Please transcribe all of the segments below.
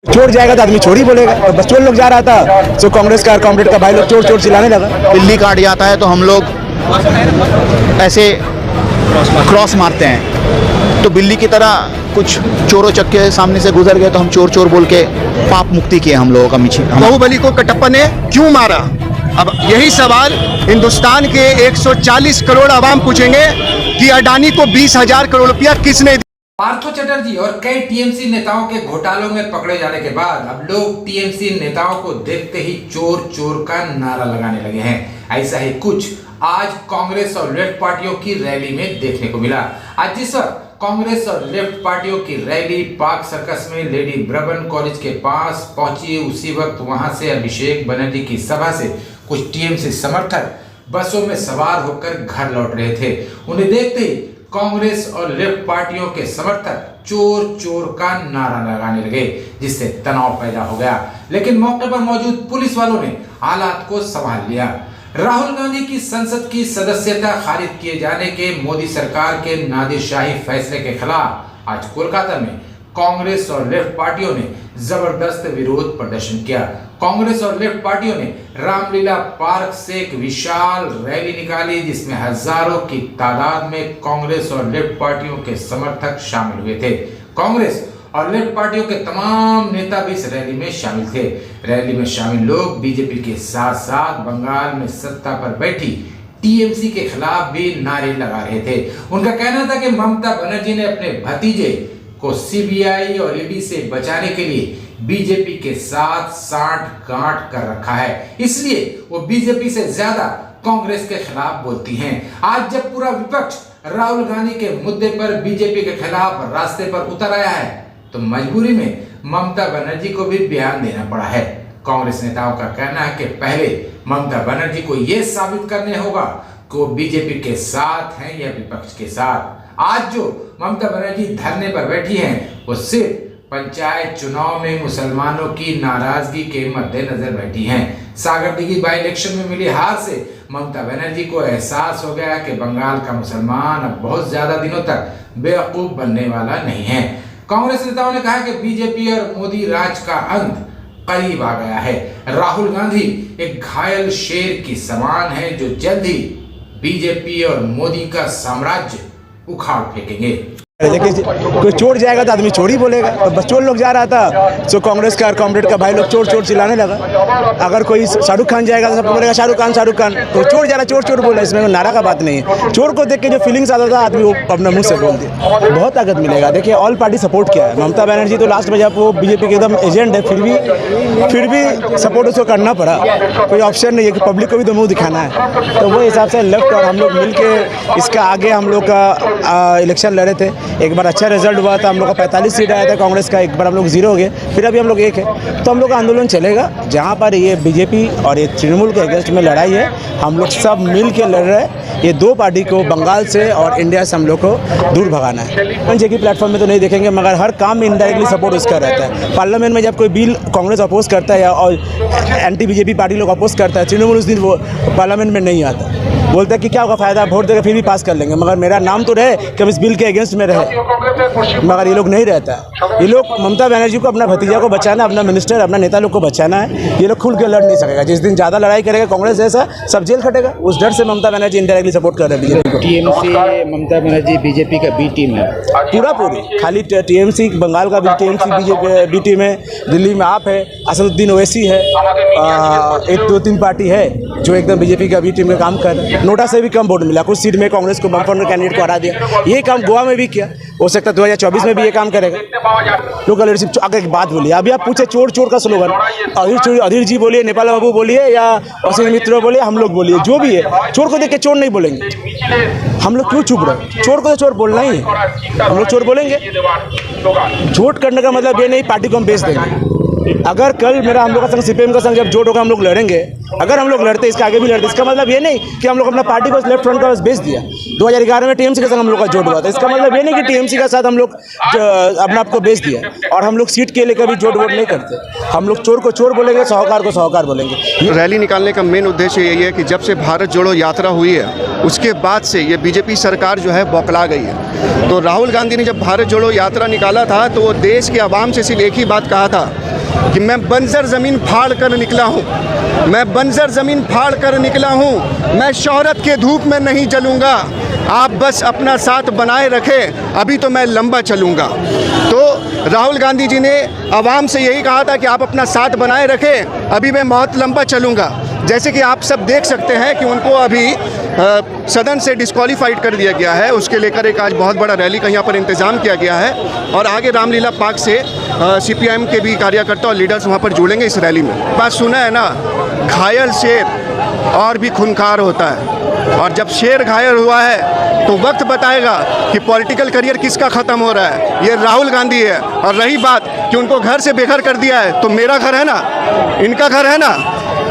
चोर जाएगा तो आदमी चोर ही बोलेगा। और बस चोर लोग जा रहा था तो कांग्रेस का कॉमरेड का भाई लोग चोर चोर चिल्लाने लगा। बिल्ली काट जाता है तो हम लोग ऐसे क्रॉस मारते हैं, तो बिल्ली की तरह कुछ चोरों चक्के सामने से गुजर गए तो हम चोर चोर बोल के पाप मुक्ति किए हम लोगों का मिची। बाहुबली को कटप्पा ने क्यों मारा? अब यही सवाल हिंदुस्तान के 140 करोड़ आवाम पूछेंगे कि अडानी को 20,000 करोड़ रुपया किसने दिया? पार्थो चटर्जी और कई टीएमसी नेताओं के घोटालों में पकड़े जाने के बाद अब लोग टीएमसी नेताओं को देखते ही चोर चोर का नारा लगाने लगे हैं। ऐसा ही कुछ आज कांग्रेस और लेफ्ट पार्टियों की रैली में देखने को मिला। आज जिस वक्त कांग्रेस और लेफ्ट पार्टियों की रैली पार्क सर्कस में लेडी ब्रबन कॉलेज के पास पहुंची, उसी वक्त वहां से अभिषेक बनर्जी की सभा से कुछ टीएमसी समर्थक बसों में सवार होकर घर लौट रहे थे। उन्हें देखते ही कांग्रेस और लेफ्ट पार्टियों के समर्थक चोर चोर का नारा लगाने लगे, जिससे तनाव पैदा हो गया। लेकिन मौके पर मौजूद पुलिस वालों ने हालात को संभाल लिया। राहुल गांधी की संसद की सदस्यता खारिज किए जाने के मोदी सरकार के नादिरशाही फैसले के खिलाफ आज कोलकाता में कांग्रेस और लेफ्ट पार्टियों ने जबरदस्त विरोध प्रदर्शन किया। कांग्रेस और लेफ्ट पार्टियों ने रामलीला पार्क से एक विशाल रैली निकाली, जिसमें हजारों की तादाद में कांग्रेस और लेफ्ट पार्टियों के समर्थक शामिल हुए थे। कांग्रेस और लेफ्ट पार्टियों के तमाम नेता भी इस रैली में शामिल थे। रैली में शामिल लोग बीजेपी के साथ साथ बंगाल में सत्ता पर बैठी टीएमसी के खिलाफ भी नारे लगा रहे थे। उनका कहना था कि ममता बनर्जी ने अपने भतीजे को सीबीआई और ईडी से बचाने के लिए बीजेपी के साथ साठ गांठ कर रखा है, इसलिए वो बीजेपी से ज्यादा कांग्रेस के खिलाफ बोलती हैं। आज जब पूरा विपक्ष राहुल गांधी के मुद्दे पर बीजेपी के खिलाफ रास्ते पर उतर आया है, तो मजबूरी में ममता बनर्जी को भी बयान देना पड़ा है। कांग्रेस नेताओं का कहना है कि पहले ममता बनर्जी को यह साबित करने होगा कि वो बीजेपी के साथ हैं या विपक्ष के साथ। आज जो ममता बनर्जी धरने पर बैठी हैं, वो सिर्फ पंचायत चुनाव में मुसलमानों की नाराजगी के मद्देनजर बैठी हैं। सागरदिघी बाई इलेक्शन में मिली हार से ममता बनर्जी को एहसास हो गया कि बंगाल का मुसलमान अब बहुत ज्यादा दिनों तक बेवकूफ बनने वाला नहीं है। कांग्रेस नेताओं ने कहा कि बीजेपी और मोदी राज का अंत करीब आ गया है। राहुल गांधी एक घायल शेर की समान है जो जल्द ही बीजेपी और मोदी का साम्राज्य उखाड़ फेंकेंगे। देखिए, कोई चोर जाएगा तो आदमी चोर ही बोलेगा। और बस चोर लोग जा रहा था तो कांग्रेस का कॉमरेड का भाई लोग चोर चोर चिल्लाने लगा। अगर कोई शाहरुख खान जाएगा तो सब बोलेगा शाहरुख खान। तो चोर जा रहा, चोर चोर बोला, इसमें नारा का बात नहीं है। चोर को देख के जो फीलिंग्स आता था आदमी वो अपने मुंह से बोल दिया। बहुत ताकत मिलेगा। देखिए, ऑल पार्टी सपोर्ट किया है। ममता बनर्जी तो लास्ट में जब वो बीजेपी के एकदम एजेंट है, फिर भी सपोर्ट उसको करना पड़ा। कोई ऑप्शन नहीं है कि पब्लिक को भी तो मुँह दिखाना है। तो वो हिसाब से लेफ्ट और हम लोग मिल के इसका आगे हम लोग का इलेक्शन लड़े थे। एक बार अच्छा रिजल्ट हुआ था, हम लोग का 45 सीट आया था कांग्रेस का, एक बार हम लोग 0 हो गए, फिर अभी हम लोग 1 है। तो हम लोग का आंदोलन चलेगा। जहाँ पर ये बीजेपी और ये तृणमूल के अगेंस्ट में लड़ाई है, हम लोग सब मिल के लड़ रहे हैं। ये दो पार्टी को बंगाल से और इंडिया से हम लोग को दूर भगाना है। जगह प्लेटफॉर्म में तो नहीं देखेंगे, मगर हर काम में इनडायरेक्टली सपोर्ट उसका रहता है। पार्लियामेंट में जब कोई बिल कांग्रेस अपोज करता है या और एंटी बीजेपी पार्टी लोग अपोज करता है, तृणमूल उस दिन वो पार्लियामेंट में नहीं आता, बोलता है कि क्या होगा फायदा, वोट देकर फिर भी पास कर लेंगे, मगर मेरा नाम तो रहे कि हम इस बिल के अगेंस्ट में रहे। मगर ये लोग नहीं रहता है। ये लोग ममता बनर्जी को, अपना भतीजा को बचाना, अपना मिनिस्टर, अपना नेता लोग को बचाना है। ये लोग खुल के लड़ नहीं सकेगा। जिस दिन ज़्यादा लड़ाई करेगा कांग्रेस जैसा, सब जेल खटेगा। उस डर से ममता बनर्जी इनडायरेक्टली सपोर्ट कर रहे हैं बीजेपी को। टीएमसी ममता बनर्जी बीजेपी का बी टीम है पूरी खाली टीएमसी बंगाल का भी टीएमसी बीजेपी बी टीम है। दिल्ली में आप है, असदुद्दीन ओवैसी है, 1-2-3 पार्टी है जो एकदम बीजेपी का बी टीम में काम कर रहे हैं। नोटा से भी कम वोट मिला, कुछ सीट में कांग्रेस को बमफर कैंडिडेट को हरा दिया। ये काम गोवा में भी किया, हो सकता है 2024 में भी ये काम करेगा। लोकल लीडरशिप आगे एक बात बोलिए, अभी आप पूछे चोर चोर का स्लोगन, अधीर जी बोलिए, नेपाल बाबू बोलिए या असीम मित्र बोलिए, हम लोग बोलिए, जो भी है, चोर को देख के चोर नहीं बोलेंगे। हम लोग क्यों चुप रहे? चोर को तो चोर बोलना ही है, हम लोग चोर बोलेंगे। झूठ करने का मतलब ये नहीं पार्टी को हम बेच देंगे। अगर कल मेरा हम लोग का संग सीपीएम का संग जब जोड़ होगा हम लोग लड़ेंगे, अगर हम लोग लड़ते इसका आगे भी लड़ते, इसका मतलब ये नहीं कि हम लोग अपना पार्टी को लेफ्ट फ्रंट का बस बेच दिया। 2011 में टीएमसी के साथ हम लोग का जोड़ हुआ था, इसका मतलब ये नहीं कि टीएमसी के साथ हम लोग अपना आपको बेच दिया। और हम लोग सीट के लिए कभी जोड़ वोट नहीं करते, हम लोग चोर को चोर बोलेंगे, साहूकार को साहूकार बोलेंगे। रैली निकालने का मेन उद्देश्य यही है कि जब से भारत जोड़ो यात्रा हुई है उसके बाद से ये बीजेपी सरकार जो है बौखला गई है। तो राहुल गांधी ने जब भारत जोड़ो यात्रा निकाला था तो वो देश के आवाम से सिर्फ एक ही बात कहा था कि मैं बंजर ज़मीन फाड़ कर निकला हूँ, मैं बंजर ज़मीन फाड़ कर निकला हूँ, मैं शोहरत के धूप में नहीं जलूँगा, आप बस अपना साथ बनाए रखें, अभी तो मैं लंबा चलूँगा। तो राहुल गांधी जी ने आवाम से यही कहा था कि आप अपना साथ बनाए रखें, अभी मैं बहुत लंबा चलूँगा। जैसे कि आप सब देख सकते हैं कि उनको अभी सदन से डिस्क्वालीफाइड कर दिया गया है, उसके लेकर एक आज बहुत बड़ा रैली का यहाँ पर इंतज़ाम किया गया है और आगे रामलीला पार्क से सीपीआईएम के भी कार्यकर्ता और लीडर्स वहाँ पर जुड़ेंगे इस रैली में। बात सुना है ना, घायल शेर और भी खूंखार होता है, और जब शेर घायल हुआ है तो वक्त बताएगा कि पॉलिटिकल करियर किसका ख़त्म हो रहा है। ये राहुल गांधी है। और रही बात कि उनको घर से बेघर कर दिया है, तो मेरा घर है ना, इनका घर है ना,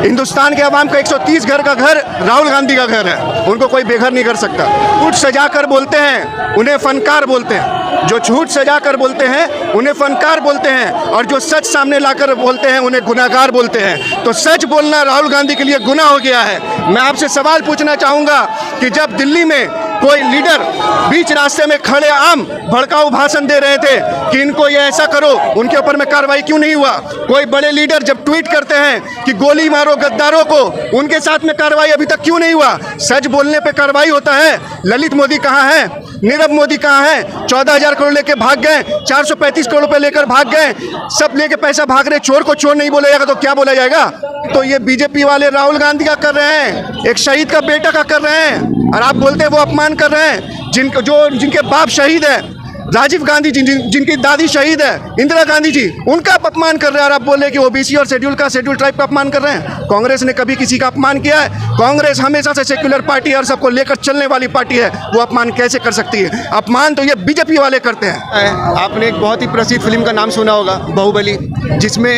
हिंदुस्तान के आवाम का 130 घर का घर राहुल गांधी का घर है, उनको कोई बेघर नहीं कर सकता। झूठ सजा कर बोलते हैं उन्हें फनकार बोलते हैं, जो झूठ सजा कर बोलते हैं उन्हें फनकार बोलते हैं, और जो सच सामने लाकर बोलते हैं उन्हें गुनाहगार बोलते हैं। तो सच बोलना राहुल गांधी के लिए गुनाह हो गया है। मैं आपसे सवाल पूछना चाहूँगा कि जब दिल्ली में कोई लीडर बीच रास्ते में खड़े आम भड़काऊ भाषण दे रहे थे कि इनको ये ऐसा करो, उनके ऊपर में कार्रवाई क्यों नहीं हुआ? कोई बड़े लीडर जब ट्वीट करते हैं कि गोली मारो गद्दारों को, उनके साथ में कार्रवाई अभी तक क्यों नहीं हुआ? सच बोलने पे कार्रवाई होता है। ललित मोदी कहाँ है? नीरव मोदी कहाँ है? 14,000 करोड़ लेके भाग गए, 435 करोड़ रुपए लेकर भाग गए, सब लेके पैसा भाग रहे। चोर को चोर नहीं बोला जाएगा तो क्या बोला जाएगा? तो ये बीजेपी वाले राहुल गांधी का कर रहे हैं, एक शहीद का बेटा का कर रहे हैं, और आप बोलते हैं वो अपमान कर रहे हैं। जिनके बाप शहीद है, राजीव गांधी जी, जिनकी दादी शहीद है, इंदिरा गांधी जी, उनका आप अपमान कर रहे हैं, और आप बोल रहे हैं कि ओबीसी और शेड्यूल ट्राइब का अपमान कर रहे हैं। कांग्रेस ने कभी किसी का अपमान किया है? कांग्रेस हमेशा से सेक्युलर पार्टी है और सबको लेकर चलने वाली पार्टी है, वो अपमान कैसे कर सकती है? अपमान तो ये बीजेपी वाले करते हैं। आपने एक बहुत ही प्रसिद्ध फिल्म का नाम सुना होगा, बाहुबली, जिसमें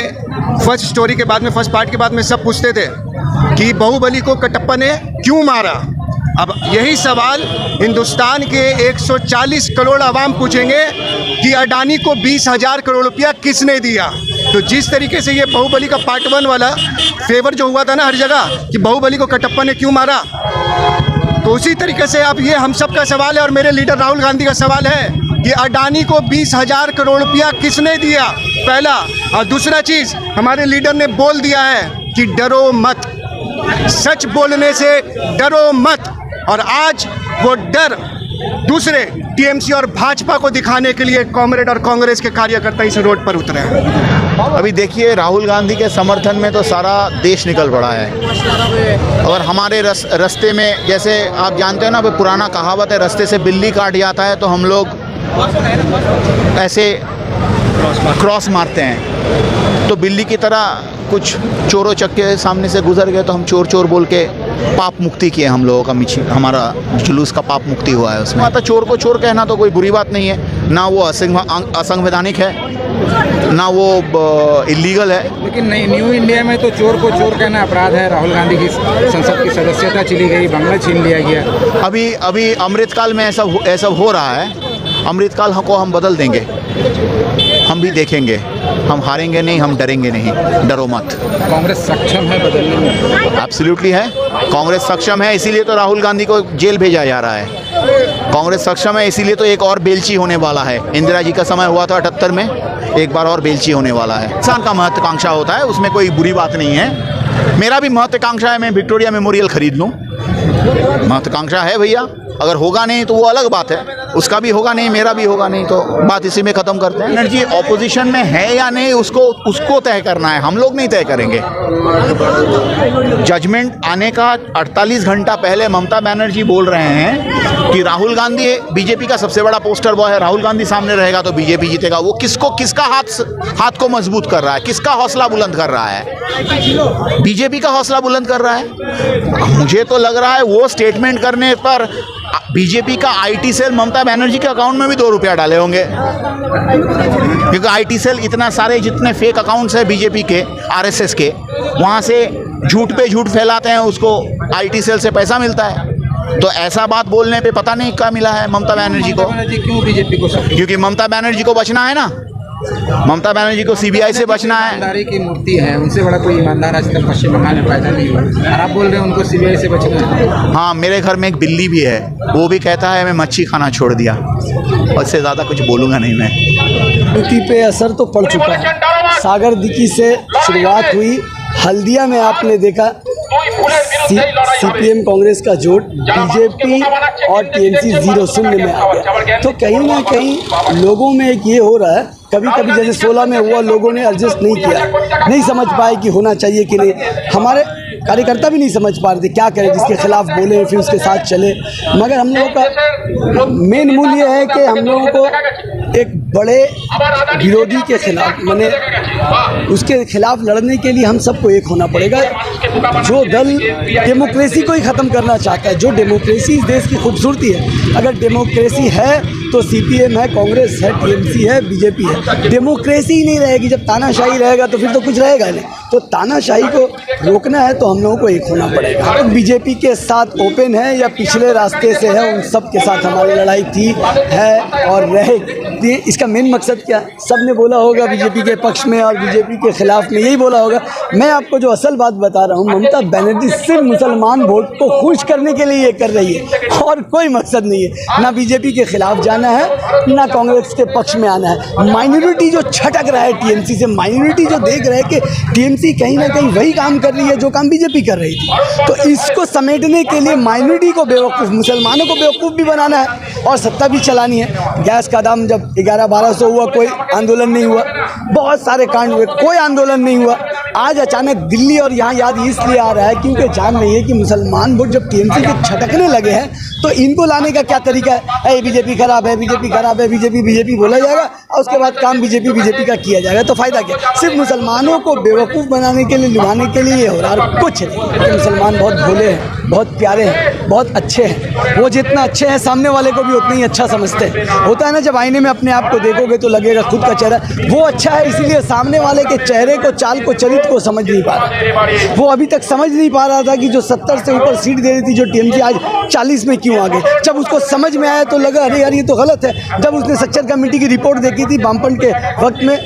फर्स्ट स्टोरी के बाद में, फर्स्ट पार्ट के बाद में सब पूछते थे कि बाहुबली को कटप्पा ने क्यों मारा। अब यही सवाल हिंदुस्तान के 140 करोड़ आवाम पूछेंगे कि अडानी को 20,000 करोड़ रुपया किसने दिया। तो जिस तरीके से ये बाहुबली का पार्ट 1 वाला फेवर जो हुआ था ना हर जगह कि बाहुबली को कटप्पा ने क्यों मारा, तो उसी तरीके से अब ये हम सब का सवाल है और मेरे लीडर राहुल गांधी का सवाल है कि अडानी को 20,000 करोड़ रुपया किसने दिया, पहला। और दूसरा चीज़, हमारे लीडर ने बोल दिया है कि डरो मत, सच बोलने से डरो मत। और आज वो डर दूसरे टीएमसी और भाजपा को दिखाने के लिए कॉमरेड और कांग्रेस के कार्यकर्ता इस रोड पर उतरे हैं। अभी देखिए, राहुल गांधी के समर्थन में तो सारा देश निकल पड़ा है। और हमारे रास्ते में, जैसे आप जानते हैं ना, पुराना कहावत है, रास्ते से बिल्ली काट जाता है तो हम लोग ऐसे क्रॉस मारते हैं। तो बिल्ली की तरह कुछ चोरों चक्के सामने से गुजर गए तो हम चोर चोर बोल के पाप मुक्ति किए। हम लोगों का हमारा जुलूस का पाप मुक्ति हुआ है उसमें। तो चोर को चोर कहना तो कोई बुरी बात नहीं है, ना वो असंवैधानिक है, ना वो इलीगल है। लेकिन नहीं, न्यू इंडिया में तो चोर को चोर कहना अपराध है। राहुल गांधी की संसद की सदस्यता चली गई, बंगला छीन लिया गया। अभी अमृतकाल में ऐसा हो रहा है। अमृतकाल को हम बदल देंगे, हम भी देखेंगे, हम हारेंगे नहीं, हम डरेंगे नहीं, डरो मत। कांग्रेस सक्षम है बदलने में? एब्सोल्युटली है, कांग्रेस सक्षम है, इसीलिए तो राहुल गांधी को जेल भेजा जा रहा है। कांग्रेस सक्षम है, इसीलिए तो एक और बेलची होने वाला है। इंदिरा जी का समय हुआ था 78 में, एक बार और बेलची होने वाला है। इंसान का महत्वाकांक्षा होता है, उसमें कोई बुरी बात नहीं है। मेरा भी महत्वाकांक्षा है मैं विक्टोरिया मेमोरियल खरीद लूँ, महत्वाकांक्षा है भैया। अगर होगा नहीं तो वो अलग बात है, उसका भी होगा नहीं, मेरा भी होगा नहीं, तो बात इसी में ख़त्म करते हैं। एनर्जी ऑपोजिशन में है या नहीं उसको तय करना है, हम लोग नहीं तय करेंगे। जजमेंट आने का 48 घंटा पहले ममता बनर्जी बोल रहे हैं कि राहुल गांधी बीजेपी का सबसे बड़ा पोस्टर बॉय है, राहुल गांधी सामने रहेगा तो बीजेपी जीतेगा। वो किसका हाथ को मजबूत कर रहा है, किसका हौसला बुलंद कर रहा है? बीजेपी का हौसला बुलंद कर रहा है। मुझे तो लग रहा है वो स्टेटमेंट करने पर बीजेपी का आईटी सेल ममता बनर्जी के अकाउंट में भी 2 रुपया डाले होंगे, क्योंकि आईटी सेल इतना सारे जितने फेक अकाउंट्स हैं बीजेपी के, आरएसएस के, वहाँ से झूठ पे झूठ फैलाते हैं, उसको आईटी सेल से पैसा मिलता है। तो ऐसा बात बोलने पे पता नहीं क्या मिला है ममता बनर्जी को। क्यों बीजेपी को सपोर्ट? क्योंकि ममता बनर्जी को बचना है ना, ममता बनर्जी को सीबीआई से बचना है। ईमानदारी की मूर्ति है, उनसे बड़ा कोई ईमानदार आज तक पश्चिम बंगाल में पैदा नहीं हुआ, और आप बोल रहे हैं उनको सीबीआई से बचना है। हाँ, मेरे घर में एक बिल्ली भी है, वो भी कहता है मैं मच्छी खाना छोड़ दिया, और इससे ज़्यादा कुछ बोलूँगा नहीं मैं। नीति पे असर तो पड़ चुका है। सागर दिकी से शुरुआत हुई, हल्दिया में आपने देखा सीपीएम कांग्रेस का जोड़, बीजेपी और टीएमसी 0-0 में आ गया। तो कहीं ना कहीं लोगों में एक ये हो रहा है, कभी कभी जैसे 16 में हुआ, लोगों ने एडजस्ट नहीं किया, नहीं समझ पाए कि होना चाहिए कि नहीं। हमारे कार्यकर्ता भी नहीं समझ पा रहे थे क्या करें, जिसके खिलाफ बोले फिर उसके साथ चले। मगर हम लोगों का मेन मूल ये है कि हम लोगों को एक बड़े विरोधी के खिलाफ, माने उसके खिलाफ लड़ने के लिए हम सबको एक होना पड़ेगा। जो दल डेमोक्रेसी को ही ख़त्म करना चाहता है, जो डेमोक्रेसी इस देश की खूबसूरती है, अगर डेमोक्रेसी है तो सीपीएम है, कांग्रेस है, टीएमसी है, बीजेपी है। डेमोक्रेसी ही नहीं रहेगी, जब तानाशाही रहेगा तो फिर तो कुछ रहेगा नहीं। तो तानाशाही को रोकना है तो हम लोगों को एक होना पड़ेगा। तो बीजेपी के साथ ओपन है या पिछले रास्ते से है, उन सब के साथ हमारी लड़ाई थी, है और रहेगी। इसका मेन मकसद क्या है? सब ने बोला होगा बीजेपी के पक्ष में और बीजेपी के खिलाफ में, यही बोला होगा। मैं आपको जो असल बात बता रहा हूँ, ममता बनर्जी सिर्फ मुसलमान वोट को खुश करने के लिए ये कर रही है, और कोई मकसद नहीं है। ना बीजेपी के खिलाफ जाना है, ना कांग्रेस के पक्ष में आना है। माइनॉरिटी जो छटक रहा है टीएमसी से, माइनॉरिटी जो देख रहे हैं कि टीएमसी कहीं ना कहीं वही काम कर रही है जो काम बीजेपी कर रही थी, तो इसको समेटने के लिए माइनॉरिटी को बेवकूफ़, मुसलमानों को बेवकूफ़ भी बनाना है और सत्ता भी चलानी है। गैस का दाम जब 1100-1200 हुआ, कोई आंदोलन नहीं हुआ, बहुत सारे कांड हुए, कोई आंदोलन नहीं हुआ। आज अचानक दिल्ली और यहाँ याद इसलिए आ रहा है क्योंकि जान रही है कि मुसलमान वोट जब टीएमसी के छटकने लगे हैं तो इनको लाने का क्या तरीका है? बीजेपी खराब है, बीजेपी खराब है, बीजेपी बोला जाएगा और उसके बाद काम बीजेपी का किया जाएगा। तो फायदा क्या? सिर्फ मुसलमानों को बेवकूफ़ बनाने के लिए, लुभाने के लिए हो रहा है, और कुछ नहीं। मुसलमान बहुत भोले हैं, बहुत प्यारे हैं, बहुत अच्छे हैं। वो जितना अच्छे हैं सामने वाले को भी उतना ही अच्छा समझते हैं। होता है ना, जब आईने में अपने आप को देखोगे तो लगेगा खुद का चेहरा वो अच्छा है, इसीलिए सामने वाले के चेहरे को, चाल को, चरित्र को समझ नहीं पा रहा। वो अभी तक समझ नहीं पा रहा था कि जो 70 से ऊपर सीट दे रही थी जो टीएमसी, आज 40 में क्यों आ गई। जब उसको समझ में आया तो लगा अरे यार ये तो गलत है। जब उसने सच्चर कमेटी की रिपोर्ट देखी थी, वामपंथ के वक्त में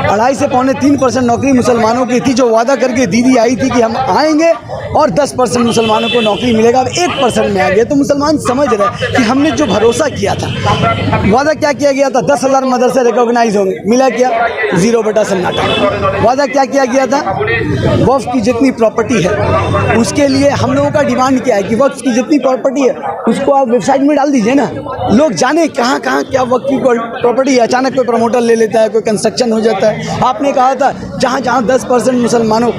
2.5 से 3% नौकरी मुसलमानों की थी, जो वादा करके दीदी आई थी कि हम आएंगे और 10% मुसलमानों को नौकरी मिलेगा, अब 1% में आ गया। तो मुसलमान समझ रहे कि हमने जो भरोसा किया था, वादा क्या किया गया था, 10,000 मदरसे रिकॉग्नाइज होंगे, मिला क्या? 0 बटा सन्नाटा। वादा क्या किया गया था? वक्फ की जितनी प्रॉपर्टी है उसके लिए हम लोगों का डिमांड क्या है कि वक्फ की जितनी प्रॉपर्टी है उसको आप वेबसाइट में डाल दीजिए ना, लोग जाने कहाँ कहाँ क्या वक्फ की प्रॉपर्टी है। अचानक कोई प्रमोटर ले लेता है, कोई कंस्ट्रक्शन हो जाता है। आपने कहा था जहाँ जहाँ 10% मुसलमानों,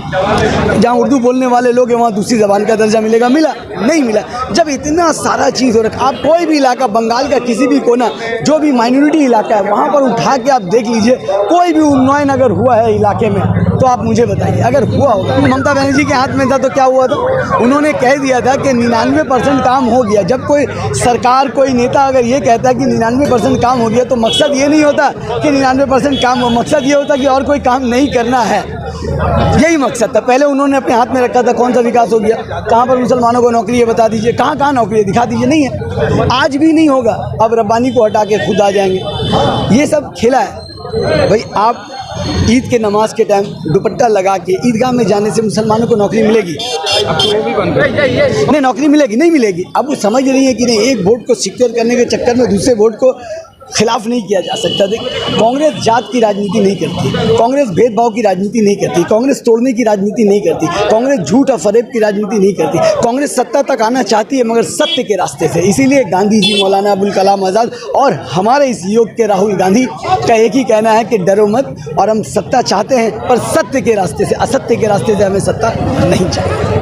जहाँ उर्दू बोलने वाले लोग हैं वहाँ दूसरी ज़बान का दर्जा मिलेगा, मिला? नहीं मिला। जब इतना सारा चीज़ हो रखा, आप कोई भी इलाका, बंगाल का किसी भी कोना, जो भी माइनॉरिटी इलाका है वहाँ पर उठा के आप देख लीजिए, कोई भी उन्नयन अगर हुआ है इलाके में तो आप मुझे बताइए। अगर हुआ होगा, ममता बनर्जी के हाथ में था तो क्या हुआ था? उन्होंने कह दिया था कि 99% काम हो गया। जब कोई सरकार, कोई नेता अगर ये कहता है कि 99% काम हो गया, तो मकसद ये नहीं होता कि 99% काम हो, मकसद ये होता कि और कोई काम नहीं करना है। यही मकसद था। पहले उन्होंने अपने हाथ में रखा था कौन सा विकास हो गया, कहाँ पर मुसलमानों को नौकरी है बता दीजिए, कहाँ कहाँ नौकरी है दिखा दीजिए। नहीं है, आज भी नहीं होगा। अब रब्बानी को हटा के खुद आ जाएंगे। ये सब खेला है भाई। आप ईद के नमाज के टाइम दुपट्टा लगा के ईदगाह में जाने से मुसलमानों को नौकरी मिलेगी? अब तो वो भी बंद है। नहीं, नौकरी मिलेगी? नहीं मिलेगी। अब वो समझ रही है कि नहीं, एक वोट को सिक्योर करने के चक्कर में दूसरे वोट को खिलाफ नहीं किया जा सकता। कांग्रेस जात की राजनीति नहीं करती, कांग्रेस भेदभाव की राजनीति नहीं करती, कांग्रेस तोड़ने की राजनीति नहीं करती, कांग्रेस झूठ और फरेब की राजनीति नहीं करती। कांग्रेस सत्ता तक आना चाहती है मगर सत्य के रास्ते से। इसीलिए गांधी जी, मौलाना अबुल कलाम आज़ाद और हमारे इस युग के राहुल गांधी का एक ही कहना है कि डरो मत, और हम सत्ता चाहते हैं पर सत्य के रास्ते से, असत्य के रास्ते से हमें सत्ता नहीं चाहिए।